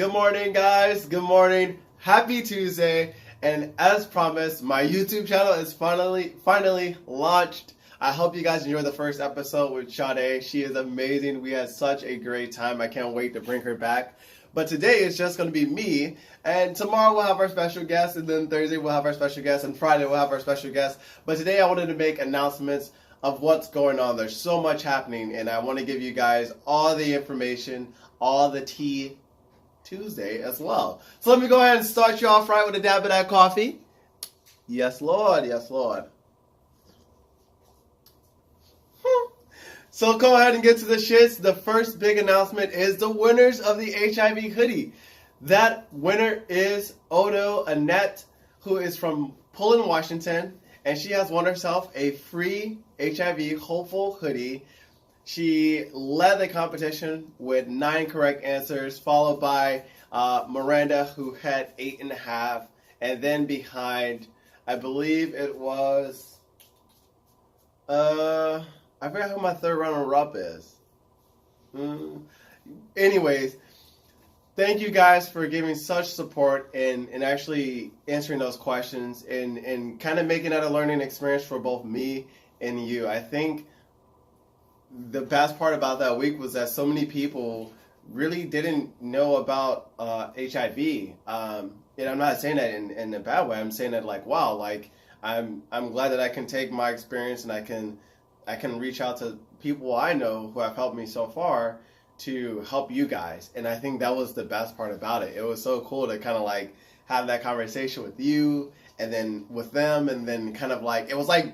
Good morning, guys. Good morning. Happy Tuesday. And as promised, my YouTube channel is finally launched. I hope you guys enjoyed the first episode with Sade. She is amazing. We had such a great time. I can't wait to bring her back. But today is just going to be me. And tomorrow we'll have our special guest. And then Thursday we'll have our special guest. And Friday we'll have our special guest. But today I wanted to make announcements of what's going on. There's so much happening. And I want to give you guys all the information, all the tea Tuesday as well. So let me go ahead and start you off right with a dab of that coffee. Yes, Lord. Yes, Lord. So go ahead and get to the shits. The first big announcement is the winners of the HIV hoodie. That winner is Odo Annette, who is from Pullman, Washington, and she has won herself a free HIV hopeful hoodie. She led the competition with 9 correct answers, followed by Miranda, who had 8.5, and then behind, I believe it was, I forgot who my third runner-up is. Anyways, thank you guys for giving such support and actually answering those questions and kind of making that a learning experience for both me and you. I think the best part about that week was that so many people really didn't know about HIV. And I'm not saying that in a bad way. I'm saying that like, wow, like I'm glad that I can take my experience and I can reach out to people I know who have helped me so far to help you guys. And I think that was the best part about it. It was so cool to kind of like have that conversation with you and then with them and then kind of like, it was like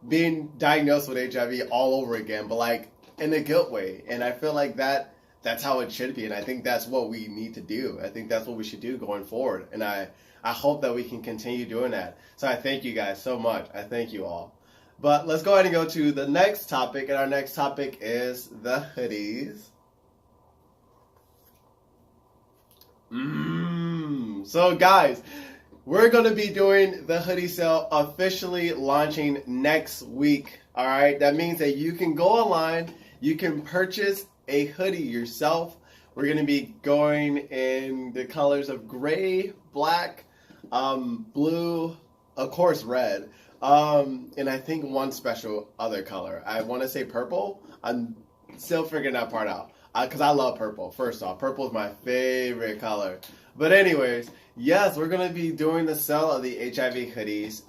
being diagnosed with HIV all over again, but like in a guilt way. And I feel like that's how it should be. And I think that's what we need to do. I think that's what we should do going forward. And I hope that we can continue doing that. So I thank you guys so much. I thank you all. But let's go ahead and go to the next topic. And our next topic is the hoodies. So guys, we're going to be doing the hoodie sale officially launching next week. All right. That means that you can go online. You can purchase a hoodie yourself. We're going to be going in the colors of gray, black, blue, of course, red. And I think one special other color. I want to say purple. I'm still figuring that part out. Because I love purple. First off, purple is my favorite color. But anyways, yes, we're going to be doing the sale of the HIV hoodies.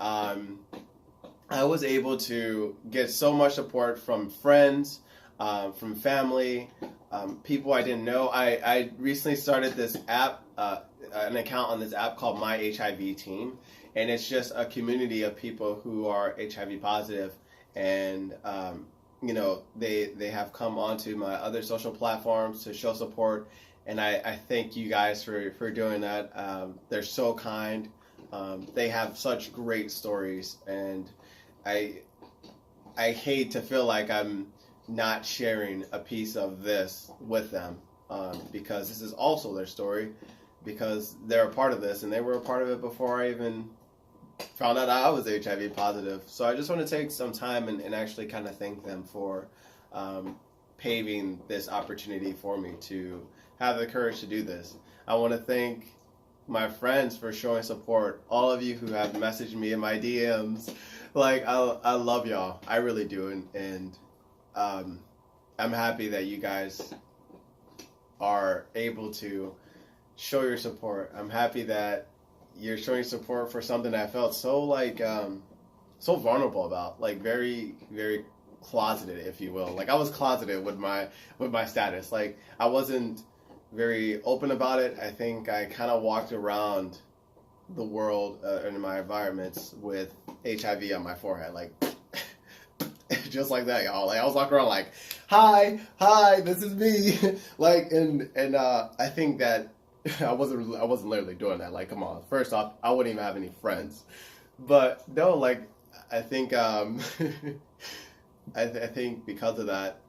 I was able to get so much support from friends, from family, people I didn't know. I recently started this app, an account on this app called My HIV Team. And it's just a community of people who are HIV positive. And you know, they have come onto my other social platforms to show support, and I thank you guys for doing that. They're so kind. They have such great stories, and I hate to feel like I'm not sharing a piece of this with them, because this is also their story, because they're a part of this, and they were a part of it before I even found out I was HIV positive. So I just want to take some time and actually kind of thank them for paving this opportunity for me to have the courage to do this. I want to thank my friends for showing support. All of you who have messaged me in my DMs. Like, I love y'all. I really do. And I'm happy that you guys are able to show your support. I'm happy that you're showing support for something that I felt so like so vulnerable about, like very, very closeted, if you will. Like I was closeted with my status. Like I wasn't very open about it. I think I kind of walked around the world and in my environments with HIV on my forehead, like just like that, y'all. Like I was walking around like, hi, this is me, like, and I think that I wasn't literally doing that. Like, come on. First off, I wouldn't even have any friends. But no, like, I think I think because of that,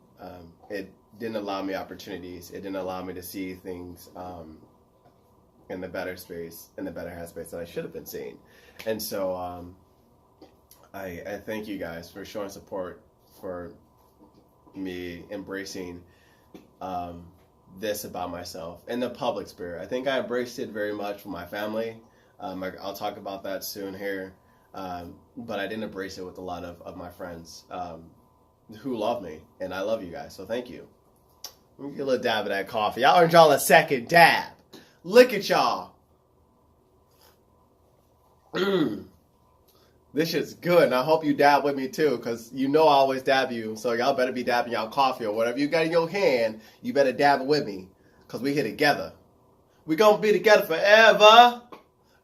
it didn't allow me opportunities. It didn't allow me to see things in the better space, in the better headspace that I should have been seeing. And so I thank you guys for showing support for me embracing this about myself in the public sphere. I think I embraced it very much with my family. I'll talk about that soon here. But I didn't embrace it with a lot of my friends who love me, and I love you guys, so thank you. Let me get a little dab of that coffee. Y'all earned y'all a second dab. Look at y'all. This shit's good, and I hope you dab with me too, because you know I always dab you, so y'all better be dabbing y'all coffee or whatever you got in your hand. You better dab it with me, because we here together. We gonna be together forever.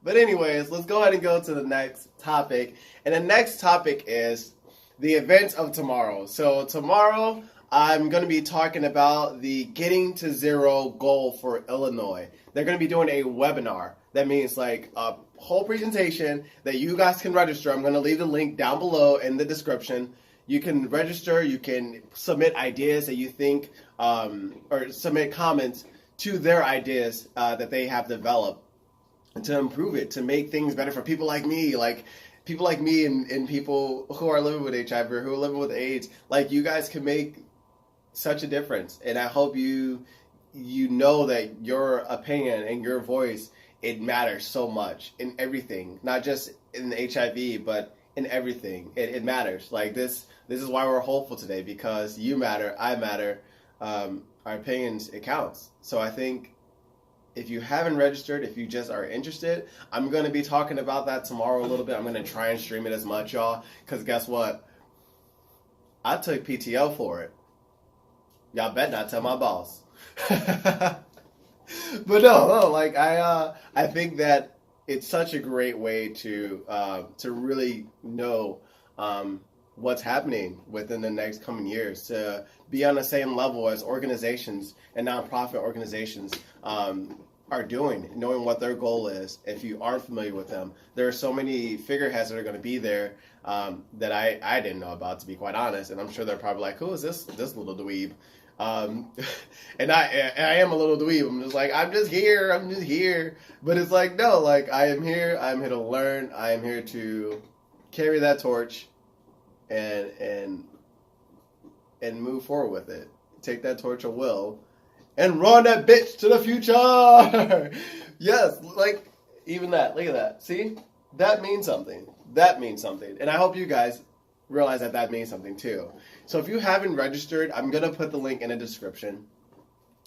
But anyways, let's go ahead and go to the next topic. And the next topic is the events of tomorrow. So tomorrow, I'm going to be talking about the Getting to Zero goal for Illinois. They're going to be doing a webinar. That means like a whole presentation that you guys can register. I'm going to leave the link down below in the description. You can register. You can submit ideas that you think, or submit comments to their ideas that they have developed to improve it, to make things better for people like me, and people who are living with HIV or who are living with AIDS. Like, you guys can make such a difference, and I hope you know that your opinion and your voice, it matters so much in everything, not just in HIV, but in everything. It matters. Like, this is why we're hopeful today, because you matter, I matter, our opinions, it counts. So I think if you haven't registered, if you just are interested, I'm going to be talking about that tomorrow a little bit. I'm going to try and stream it as much, y'all, because guess what? I took PTO for it. Y'all better not tell my boss. But no, like I think that it's such a great way to really know what's happening within the next coming years, to be on the same level as organizations and nonprofit organizations are doing, knowing what their goal is. If you aren't familiar with them, there are so many figureheads that are going to be there that I didn't know about, to be quite honest. And I'm sure they're probably like, who is this little dweeb? And I am a little dweeb. I'm just like, I'm just here. But it's like, no, like, I'm here to learn. I am here to carry that torch and move forward with it. Take that torch of will and run that bitch to the future. Yes, like, even that. Look at that. See? That means something. And I hope you guys realize that means something too. So if you haven't registered, I'm going to put the link in the description.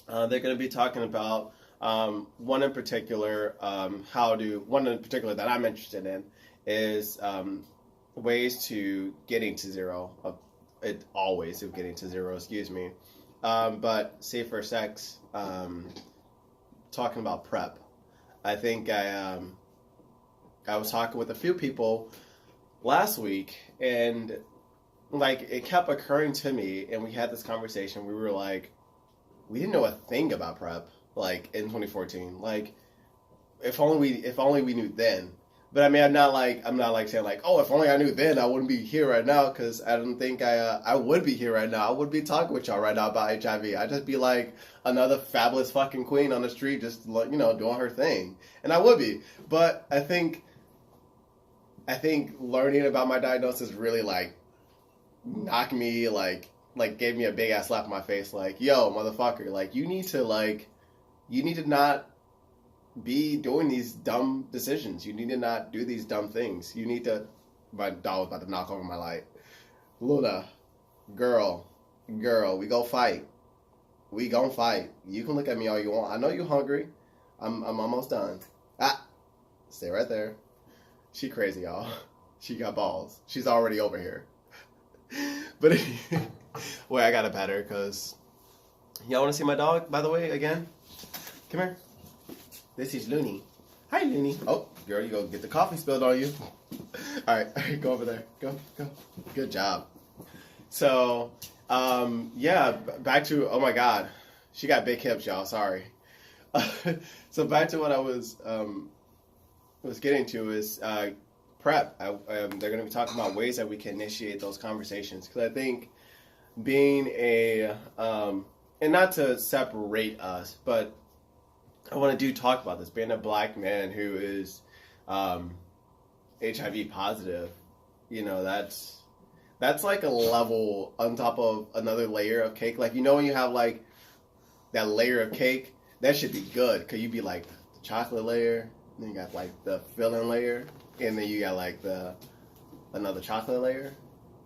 They're going to be talking about one in particular that I'm interested in is ways to getting to zero. Always of getting to zero, excuse me. But safer sex, talking about PrEP. I think I was talking with a few people last week, and like, it kept occurring to me, and we had this conversation. We were like, we didn't know a thing about PrEP, like, in 2014. Like, if only we knew then. But I mean, I'm not like saying like, oh, if only I knew then, I wouldn't be here right now, because I don't think I would be here right now. I would be talking with y'all right now about HIV. I'd just be like another fabulous fucking queen on the street, just, you know, doing her thing, and I would be. But I think learning about my diagnosis really, like, knocked me, like gave me a big ass slap in my face, like, yo, motherfucker, like, you need to not be doing these dumb decisions. You need to not do these dumb things. You need to... My dog was about to knock over my light. Luna, girl, we go fight. We gon' fight. You can look at me all you want. I know you hungry. I'm almost done. Stay right there. She crazy, y'all. She got balls. She's already over here. But wait, I gotta pet her, because y'all want to see my dog, by the way, again? Come here. This is Looney. Hi, Looney. Oh, girl, you go get the coffee spilled on you. All right, go over there. Go. Good job. So, yeah, back to, oh my God, she got big hips, y'all. Sorry. So back to what I was getting to is PrEP. They're going to be talking about ways that we can initiate those conversations, because I think being and not to separate us, but I want to talk about this, being a black man who is HIV positive, you know, that's like a level on top of another layer of cake. Like, you know, when you have like that layer of cake, that should be good. Because you'd be like the chocolate layer, then you got like the filling layer, and then you got like another chocolate layer,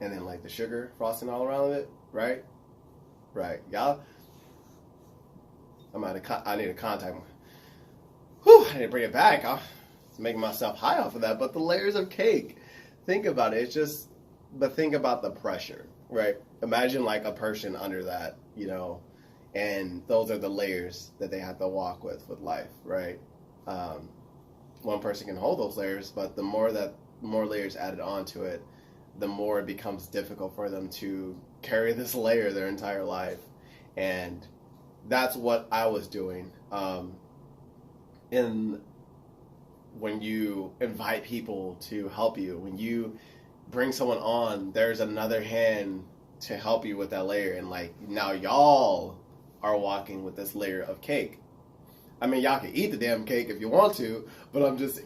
and then like the sugar frosting all around it, right? Right. Y'all, I need to contact them. Whew, I need to bring it back. I'm making myself high off of that. But the layers of cake, think about it. But think about the pressure, right? Imagine like a person under that, and those are the layers that they have to walk with life, right? One person can hold those layers, but the more layers added onto it, the more it becomes difficult for them to carry this layer their entire life. And that's what I was doing. When you invite people to help you, when you bring someone on, there's another hand to help you with that layer. And like now y'all are walking with this layer of cake. I mean, y'all can eat the damn cake if you want to, but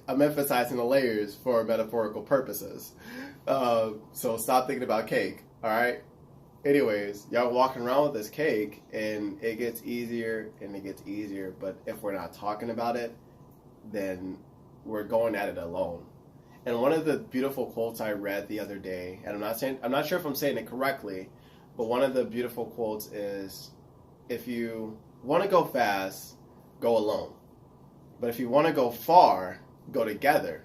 I'm emphasizing the layers for metaphorical purposes. So stop thinking about cake, all right? Anyways, y'all walking around with this cake, and it gets easier and it gets easier, but if we're not talking about it, then we're going at it alone. And one of the beautiful quotes I read the other day, and I'm not sure if I'm saying it correctly, but one of the beautiful quotes is, if you want to go fast, go alone. But if you want to go far, go together.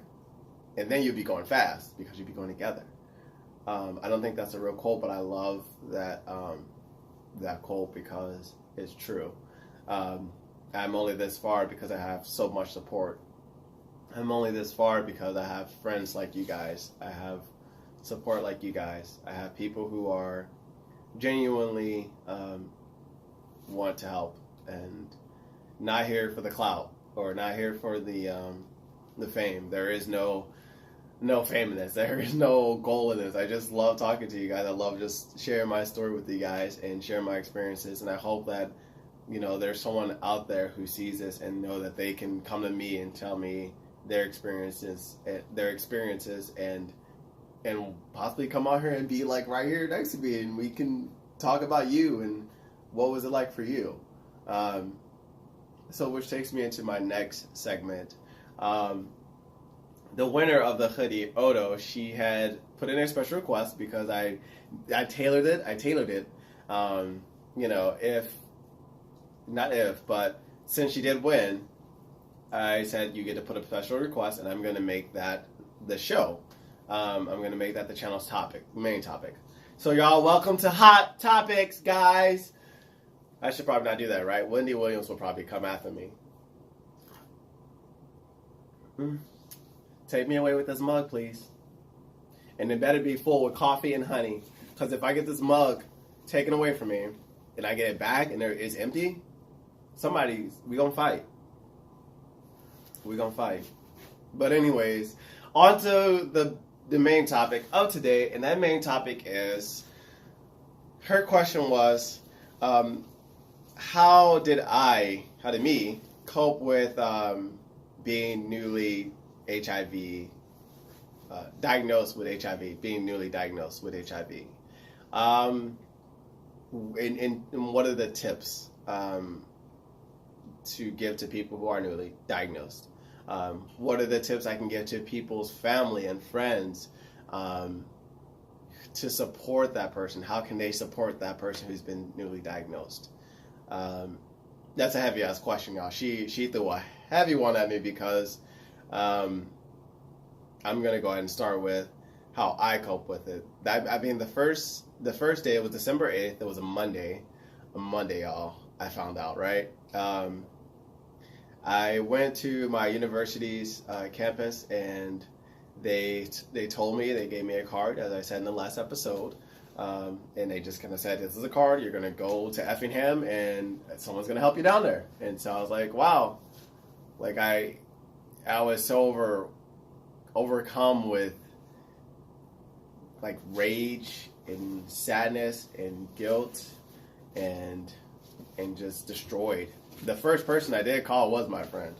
And then you'll be going fast because you'll be going together. I don't think that's a real quote, but I love that quote because it's true. I'm only this far because I have so much support. I'm only this far because I have friends like you guys. I have support like you guys. I have people who are genuinely want to help and not here for the clout or not here for the fame. There is no fame in this. There is no goal in this. I just love talking to you guys. I love just sharing my story with you guys and sharing my experiences. And I hope that there's someone out there who sees this and know that they can come to me and tell me their experiences and possibly come out here and be like right here next to me, and we can talk about you and what was it like for you. So which takes me into my next segment. The winner of the hoodie, Odo, she had put in a special request because I tailored it. But since she did win, I said you get to put a special request, and I'm going to make that the show. I'm going to make that the channel's main topic. So y'all, welcome to Hot Topics, guys. I should probably not do that, right? Wendy Williams will probably come after me. Take me away with this mug, please. And it better be full with coffee and honey. Because if I get this mug taken away from me, and I get it back, and it's empty, we gonna fight. But anyways, on to the main topic of today, and that main topic is, her question was, how did me cope with being newly diagnosed with HIV, being newly diagnosed with HIV. And what are the tips to give to people who are newly diagnosed? What are the tips I can give to people's family and friends to support that person? How can they support that person who's been newly diagnosed? That's a heavy ass question, y'all. She threw a heavy one at me because I'm gonna go ahead and start with how I cope with it. The first day, it was December 8th. It was a Monday, y'all. I found out, right? I went to my university's campus, and they told me, they gave me a card, as I said in the last episode, and they just kind of said, this is a card, you're going to go to Effingham, and someone's going to help you down there. And so I was like, wow. Like, I was so overcome with, like, rage and sadness and guilt and just destroyed. The first person I did call was my friend.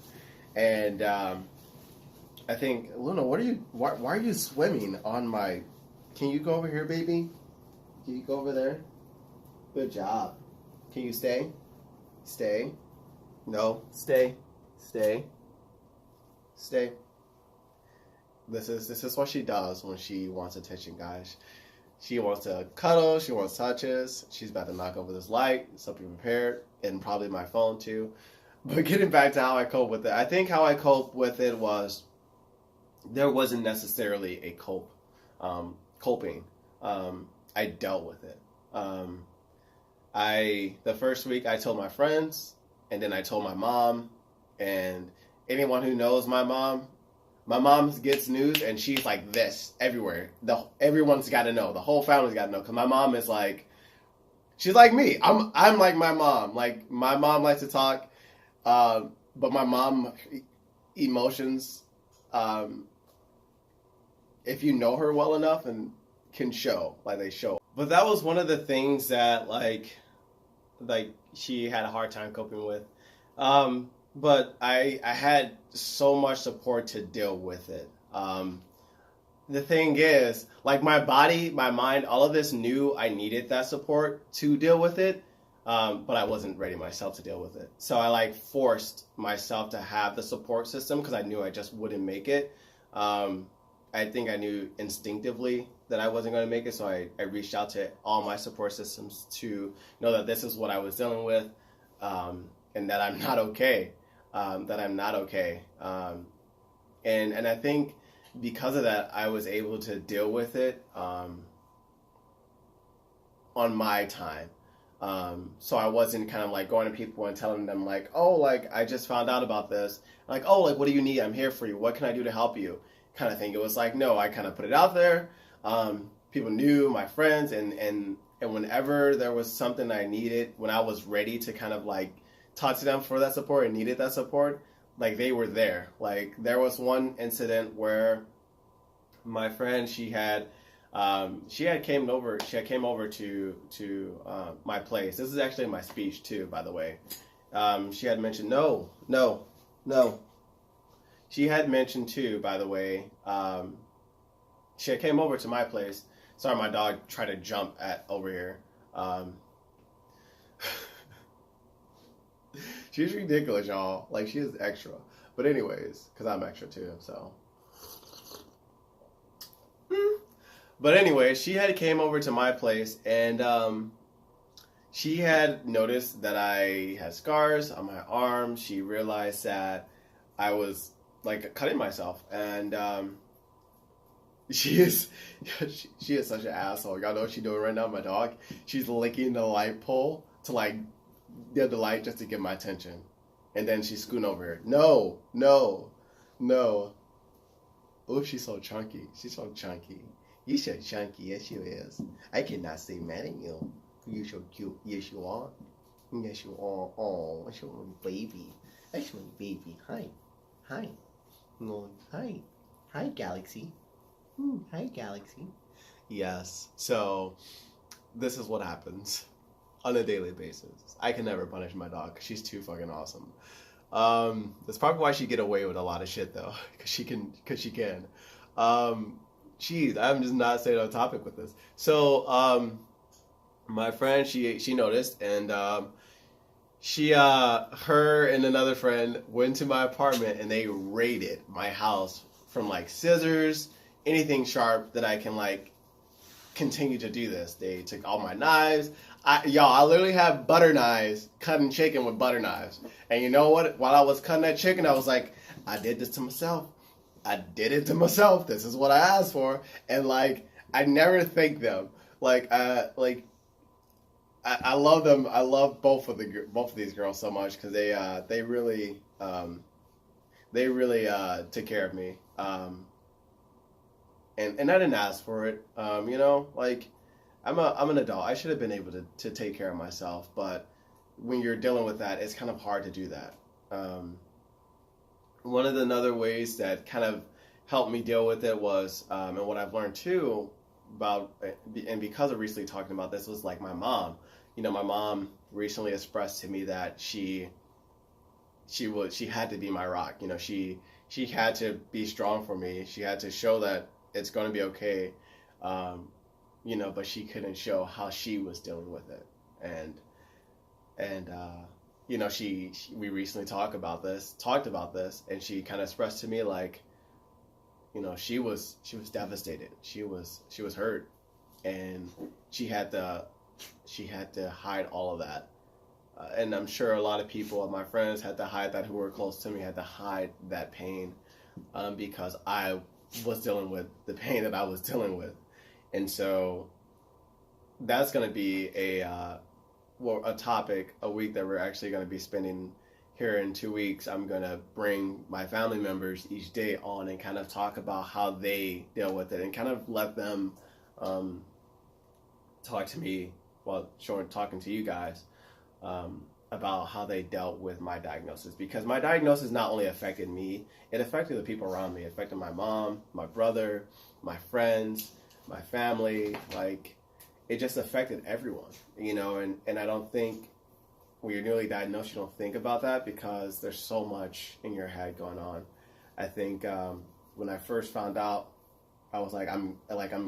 And I think, Luna, why are you swimming on my... Can you go over here, baby? Can you go over there? Good job. Can you stay? Stay. No. Stay. Stay. Stay. This is what she does when she wants attention, guys. She wants to cuddle. She wants touches. She's about to knock over this light. So be prepared. And probably my phone, too. But getting back to how I cope with it. I think how I cope with it was there wasn't necessarily a coping. I dealt with it. The first week I told my friends, and then I told my mom, and anyone who knows my mom gets news, and she's like this everywhere. Everyone's got to know. The whole family's got to know, because my mom is like, she's like me. I'm like my mom. Like, my mom likes to talk, but my mom emotions, if you know her well enough, and can show, like they show. But that was one of the things that like she had a hard time coping with. But I had so much support to deal with it. The thing is, like, my body, my mind, all of this knew I needed that support to deal with it, but I wasn't ready myself to deal with it. So I like forced myself to have the support system because I knew I just wouldn't make it. I think I knew instinctively that I wasn't going to make it, so I reached out to all my support systems to know that this is what I was dealing with, and that I'm not okay. And I think because of that, I was able to deal with it on my time. So I wasn't kind of like going to people and telling them like, oh, like I just found out about this. Like, oh, like what do you need? I'm here for you. What can I do to help you? Kind of thing. It was like, no, I kind of put it out there. People knew, my friends, and whenever there was something I needed, when I was ready to kind of like talk to them for that support and needed that support, like they were there. Like there was one incident where my friend, she had came over to my place. This is actually in my speech too, by the way. She had mentioned no. She had mentioned too, by the way. She had came over to my place. Sorry, my dog tried to jump over here. She's ridiculous, y'all. Like, she is extra. But anyways, because I'm extra too, so. But anyway, she had came over to my place, and she had noticed that I had scars on my arm. She realized that I was, like, cutting myself. And she is such an asshole. Y'all know what she's doing right now, my dog? She's licking the light pole to, like, get the light just to get my attention. And then she's scooting over here. No. Oh, she's so chunky. She's so chunky. You're so chunky. Yes, you is. I cannot say mad at you. You're so cute. Yes, you are. Yes, you are. Oh, that's your baby. That's my baby. Hi. No, hi. Hi, Galaxy. Hi, Galaxy. Yes. So, this is what happens on a daily basis. I can never punish my dog because she's too fucking awesome. That's probably why she get away with a lot of shit though, because she can. Jeez, I'm just not staying on topic with this. So, my friend, she noticed, and her and another friend went to my apartment and they raided my house from like scissors, anything sharp that I can like continue to do this. They took all my knives. I literally have butter knives, cutting chicken with butter knives. And you know what? While I was cutting that chicken, I was like, I did this to myself. I did it to myself. This is what I asked for. And like, I never thank them. I love them. I love both of these girls so much because they really took care of me. And I didn't ask for it. Like I'm an adult. I should have been able to take care of myself. But when you're dealing with that, it's kind of hard to do that. One of the other ways that kind of helped me deal with it was, and what I've learned too about, and because of recently talking about this, was like my mom. My mom recently expressed to me that she had to be my rock. She had to be strong for me. She had to show that it's going to be okay. But she couldn't show how she was dealing with it. And we recently talked about this, and she kind of expressed to me like, she was devastated. She was hurt, and she had to hide all of that. And I'm sure a lot of people, my friends, had to hide that, who were close to me, had to hide that pain, because I was dealing with the pain that I was dealing with. And so that's going to be a topic, a week that we're actually going to be spending here in 2 weeks. I'm going to bring my family members each day on and kind of talk about how they deal with it, and kind of let them talk to me while talking to you guys about how they dealt with my diagnosis. Because my diagnosis not only affected me, it affected the people around me. It affected my mom, my brother, my friends, my family. Like, it just affected everyone, and I don't think when you're newly diagnosed, you don't think about that because there's so much in your head going on. I think when I first found out, I was like, I'm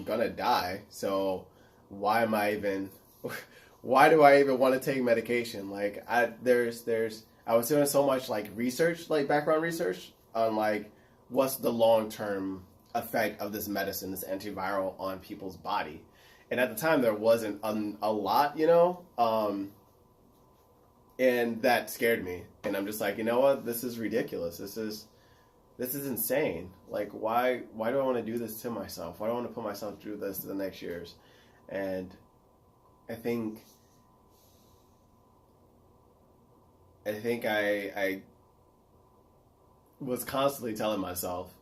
gonna die. So why do I even want to take medication? Like, I was doing so much like research, like background research on like what's the long-term effect of this medicine, this antiviral, on people's body. And at the time there wasn't a lot, and that scared me. And I'm just like, you know what? This is ridiculous. This is insane. Like, why do I want to do this to myself? Why do I want to put myself through this the next years? And I think I was constantly telling myself,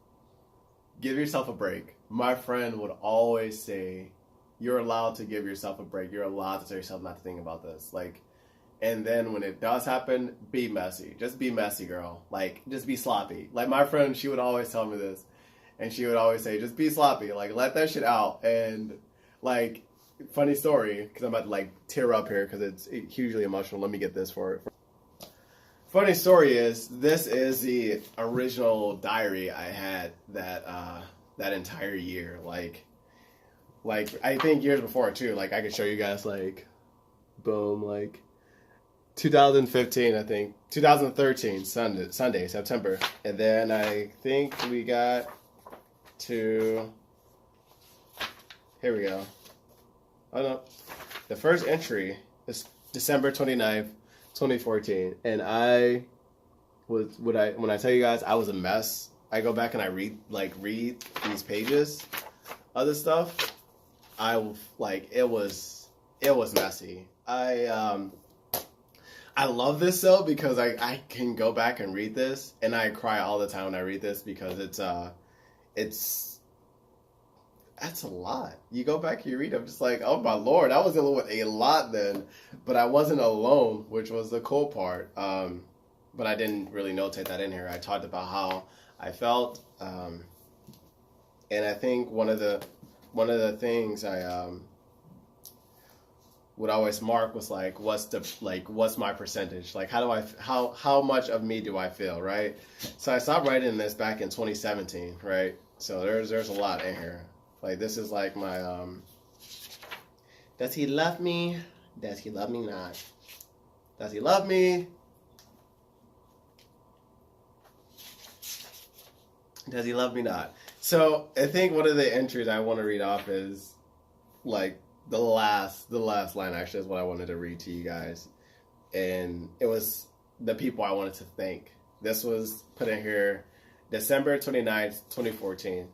give yourself a break. My friend would always say, you're allowed to give yourself a break. You're allowed to tell yourself not to think about this. Like, and then when it does happen, be messy. Just be messy, girl. Like, just be sloppy. Like, my friend, she would always tell me this. And she would always say, just be sloppy. Like, let that shit out. And, like, funny story, because I'm about to, like, tear up here because it's hugely emotional. Let me get this for it. Funny story is, this is the original diary I had that entire year. Like, I think years before, too. Like, I could show you guys, like, boom, like, 2015, I think. 2013, Sunday, September. And then I think we got to... Here we go. Oh, no. The first entry is December 29th, 2014. And when I tell you guys I was a mess, I go back and I read these pages of this stuff. It was messy. I love this though because I can go back and read this, and I cry all the time when I read this because that's a lot. You go back and you read, I'm just like, oh my Lord, I was dealing with a lot then, but I wasn't alone, which was the cool part. But I didn't really notate that in here. I talked about how I felt, and I think one of the things I would always mark was like, what's my percentage? Like, how much of me do I feel, right? So I stopped writing this back in 2017, right? So there's a lot in here. Like, this is like my, does he love me? Does he love me not? Does he love me? Does he love me not? So I think one of the entries I want to read off is like the last line actually is what I wanted to read to you guys. And it was the people I wanted to thank. This was put in here December 29th, 2014.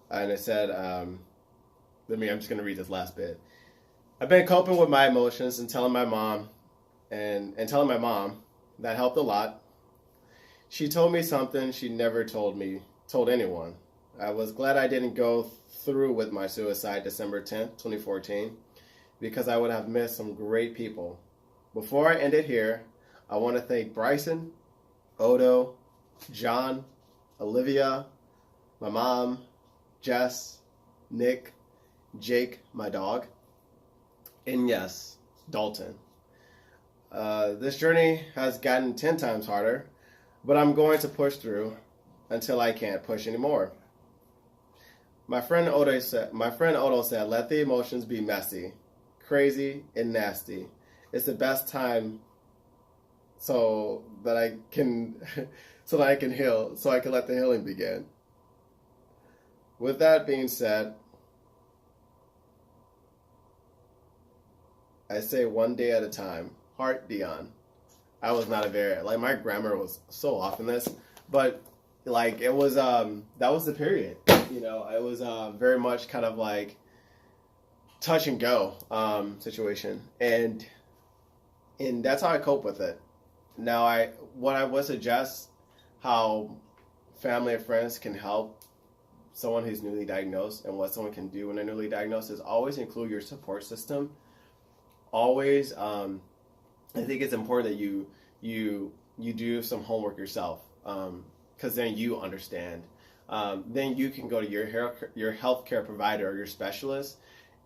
And it said, I'm just going to read this last bit. I've been coping with my emotions and telling my mom, and telling my mom. That helped a lot. She told me something she never told anyone. I was glad I didn't go through with my suicide December 10th, 2014, because I would have missed some great people. Before I end it here, I want to thank Bryson, Odo, John, Olivia, my mom, Jess, Nick, Jake, my dog, and yes, Dalton. This journey has gotten 10 times harder, but I'm going to push through until I can't push anymore. My friend Odo said, let the emotions be messy, crazy, and nasty. It's the best time so that I can so that I can heal, so I can let the healing begin. With that being said, I say one day at a time. Heart, Dion. I was not a very, like, my grammar was so off in this, but like it was that was the period. You know, it was very much kind of like touch and go situation, and that's how I cope with it. Now, what I would suggest how family and friends can help someone who's newly diagnosed, and what someone can do when they're newly diagnosed, is always include your support system. Always, I think it's important that you do some homework yourself, because then you understand. Then you can go to your healthcare provider or your specialist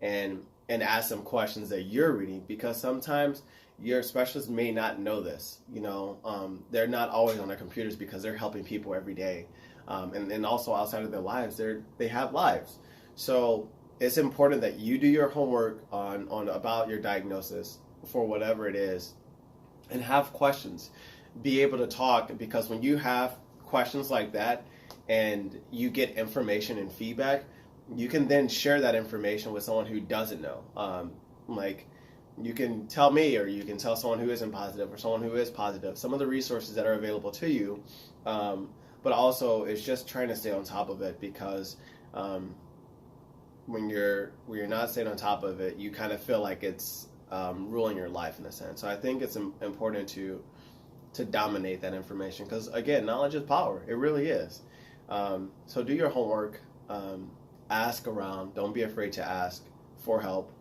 and ask them questions that you're reading, because sometimes your specialist may not know this. You know, they're not always on their computers because they're helping people every day, and also outside of their lives, they have lives. So it's important that you do your homework on about your diagnosis for whatever it is, and have questions. Be able to talk, because when you have questions like that and you get information and feedback, you can then share that information with someone who doesn't know. Like, you can tell me, or you can tell someone who isn't positive, or someone who is positive, some of the resources that are available to you. But also, it's just trying to stay on top of it, because when you're not staying on top of it, you kind of feel like it's ruling your life in a sense. So I think it's important to dominate that information, because again, knowledge is power. It really is. So do your homework. Ask around. Don't be afraid to ask for help.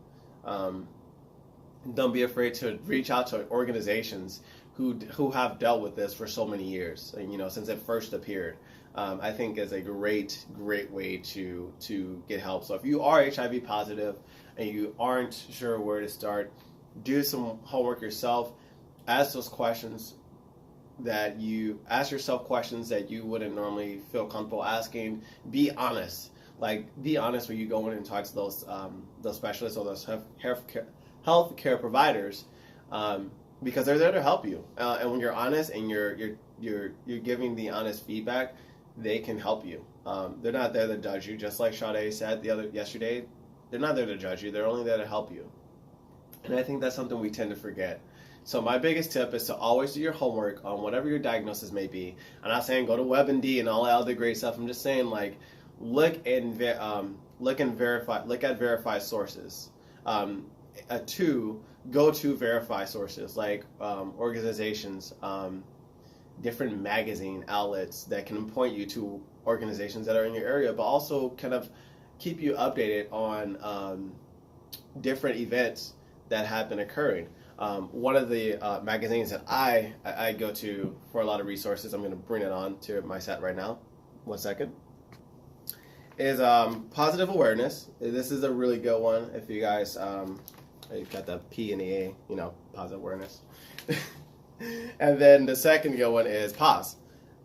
Don't be afraid to reach out to organizations who have dealt with this for so many years. You know, since it first appeared. I think is a great way to get help. So if you are HIV positive and you aren't sure where to start, do some homework yourself. Ask those questions that you ask yourself, questions that you wouldn't normally feel comfortable asking. Be honest. Be honest when you go in and talk to those specialists or those healthcare providers, because they're there to help you. And when you're honest and you're giving the honest feedback, they can help you. They're not there to judge you. Just like Sade said yesterday, they're not there to judge you. They're only there to help you. And I think that's something we tend to forget. So my biggest tip is to always do your homework on whatever your diagnosis may be. I'm not saying go to WebMD and all that other great stuff. I'm just saying, like, look at verified sources. Go to verified sources, like organizations, different magazine outlets that can point you to organizations that are in your area, but also kind of keep you updated on different events that have been occurring. One of the magazines that I go to for a lot of resources, I'm going to bring it on to my set right now. 1 second. Is Positive Awareness. This is a really good one. If you guys, you've got the P and the A, you know, Positive Awareness. And then the second good one is Pause.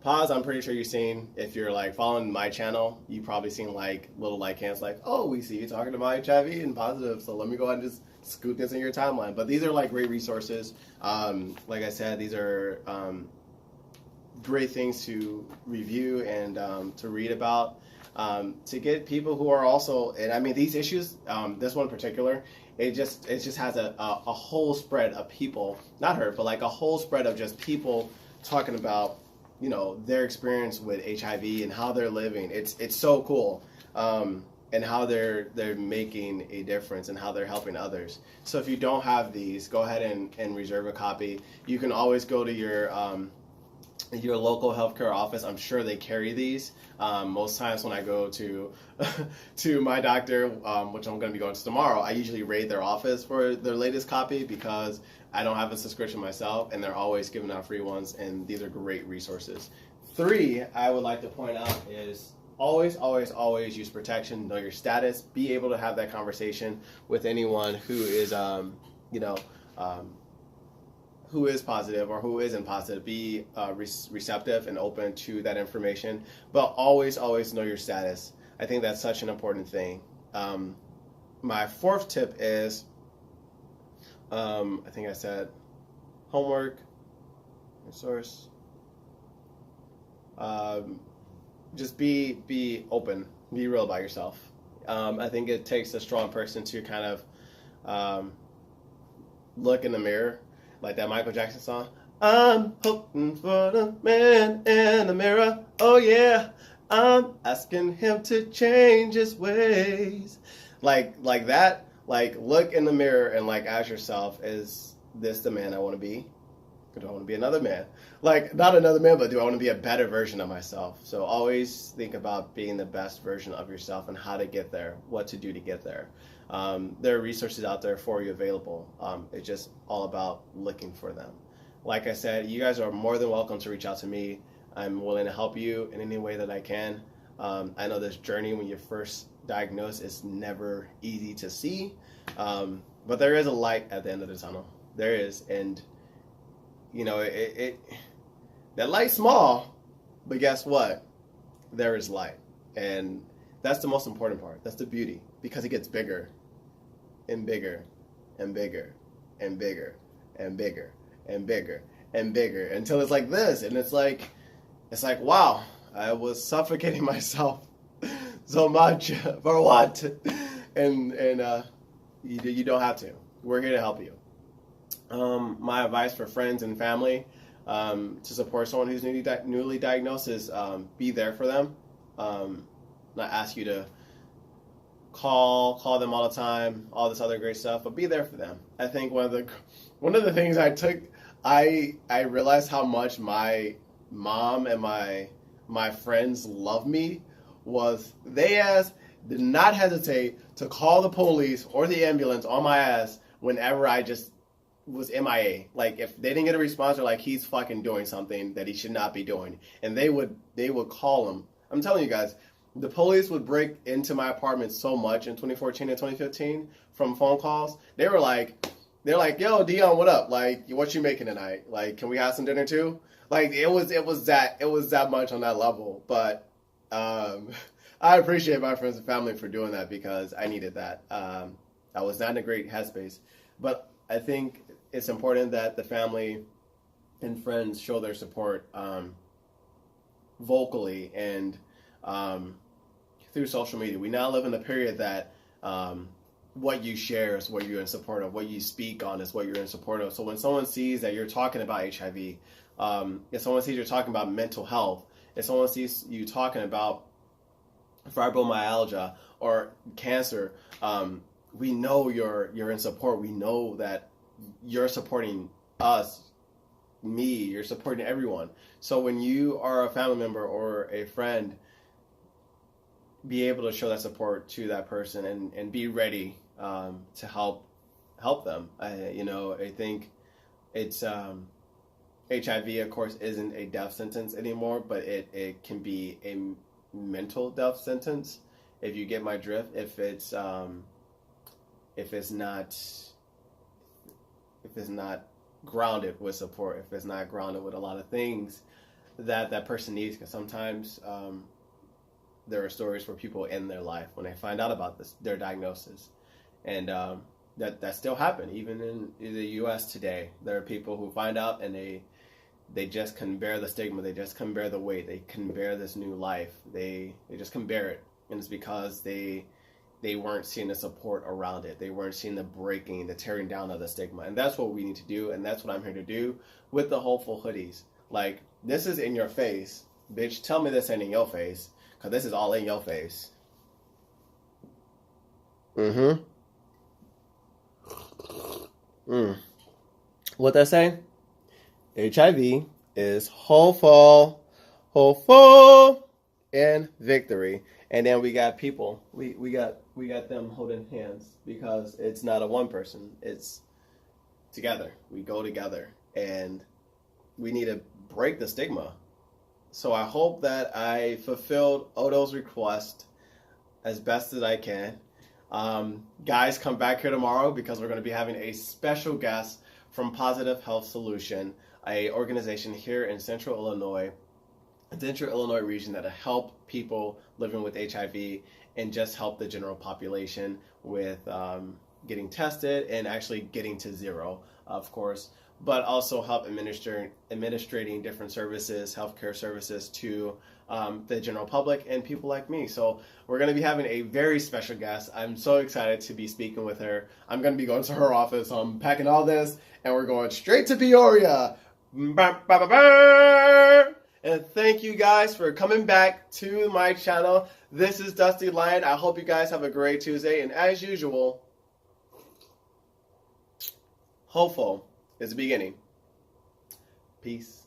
Pause, I'm pretty sure you've seen, if you're like following my channel, you've probably seen like little like hands like, oh, we see you talking about HIV and positive, so let me go ahead and just scoot this in your timeline. But these are like great resources. Like I said, these are great things to review and to read about, to get people who are also, and I mean these issues, this one in particular, it just has a whole spread of people, not her, but like a whole spread of just people talking about, you know, their experience with HIV and how they're living. It's so cool, and how they're making a difference and how they're helping others. So if you don't have these, go ahead and reserve a copy. You can always go to your local healthcare office. I'm sure they carry these. Most times when I go to my doctor, which I'm going to be going to tomorrow, I usually raid their office for their latest copy, because I don't have a subscription myself, and they're always giving out free ones, and these are great resources. 3, I would like to point out is always use protection. Know your status. Be able to have that conversation with anyone who is, who is positive or who isn't positive. Be receptive and open to that information, but always know your status. I think that's such an important thing. My 4th tip is, I think I said homework, Source. Just be open. Be real about yourself. I think it takes a strong person to kind of look in the mirror, like that Michael Jackson song. I'm hoping for the man in the mirror. Oh yeah, I'm asking him to change his ways. Like that. Like look in the mirror and like ask yourself, is this the man I want to be? Or do I want to be another man? Like not another man, but do I want to be a better version of myself? So always think about being the best version of yourself and how to get there, what to do to get there. There are resources out there for you available. It's just all about looking for them. Like I said, you guys are more than welcome to reach out to me. I'm willing to help you in any way that I can. I know this journey when you're first diagnosed is never easy to see, but there is a light at the end of the tunnel. There is, and you know that light's small, but guess what? There is light, and that's the most important part. That's the beauty, because it gets bigger and bigger and bigger and bigger and bigger and bigger and bigger until it's like this, and it's like wow, I was suffocating myself so much for what? And you don't have to. We're here to help you. My advice for friends and family to support someone who's newly diagnosed is be there for them. Not ask you to call them all the time, all this other great stuff, but be there for them. I think one of the things I realized how much my mom and my friends love me was they did not hesitate to call the police or the ambulance on my ass whenever I just was MIA. Like if they didn't get a response, they're like, he's fucking doing something that he should not be doing, and they would call him. I'm telling you guys, the police would break into my apartment so much in 2014 and 2015 from phone calls. They're like, yo, Dion, what up? Like, what you making tonight? Like, can we have some dinner too? Like, it was that much on that level. But I appreciate my friends and family for doing that, because I needed that. I was not in a great headspace, but I think it's important that the family and friends show their support vocally and through social media. We now live in a period that what you share is what you're in support of. What you speak on is what you're in support of. So when someone sees that you're talking about HIV, if someone sees you're talking about mental health, if someone sees you talking about fibromyalgia or cancer, we know you're in support. We know that you're supporting us, me, you're supporting everyone. So when you are a family member or a friend, be able to show that support to that person and be ready to help them. I think it's HIV, of course, isn't a death sentence anymore, but it can be a mental death sentence, if you get my drift. If it's not grounded with support, if it's not grounded with a lot of things that person needs, because sometimes there are stories where people end their life when they find out about their diagnosis, and that still happen even in the U.S. today. There are people who find out and they just can bear the stigma, they just can bear the weight, they can bear this new life, they just can bear it, and it's because they weren't seeing the support around it. They weren't seeing the breaking, the tearing down of the stigma. And that's what we need to do, and that's what I'm here to do with the Hopeful Hoodies. Like, this is in your face. Bitch, tell me this ain't in your face, because this is all in your face. What they say? HIV is hopeful, and victory. And then we got people. We got them holding hands, because it's not a one person. It's together. We go together, and we need to break the stigma. So I hope that I fulfilled Odo's request as best as I can. Guys, come back here tomorrow, because we're going to be having a special guest from Positive Health Solution, a organization here in Central Illinois region that help people living with HIV and just help the general population with getting tested and actually getting to zero, of course. but also help administrating different services, healthcare services to the general public and people like me. So we're going to be having a very special guest. I'm so excited to be speaking with her. I'm going to be going to her office. I'm packing all this, and we're going straight to Peoria. And thank you guys for coming back to my channel. This is Dusty Lion. I hope you guys have a great Tuesday. And as usual, hopeful is the beginning. Peace.